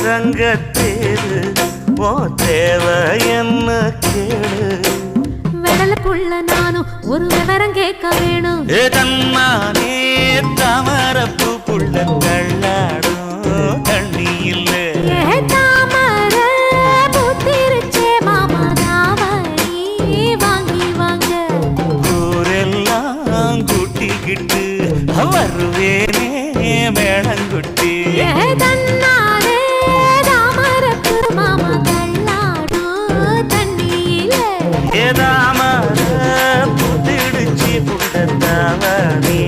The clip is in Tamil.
ரங்கத்தேரு ஓ தேவை என்ன கேளு வெடல புள்ள நானும் ஒரு விவரம் கேட்க வேணும் தன்னானே தாமரப்பு புள்ள தள்ளாடும் தண்ணி இல்ல தாமர புத்திருச்சே மாமா தாவணி வாங்கி வாங்க ஊரெல்லாம் கூட்டிக்கிட்டு வருவேனே மேளங்குட்டி தன்னாலே தாமரப்பு மாமா தள்ளாடும் தண்ணியில ஏதாமர புத்திடுச்சி புள்ள தாவணி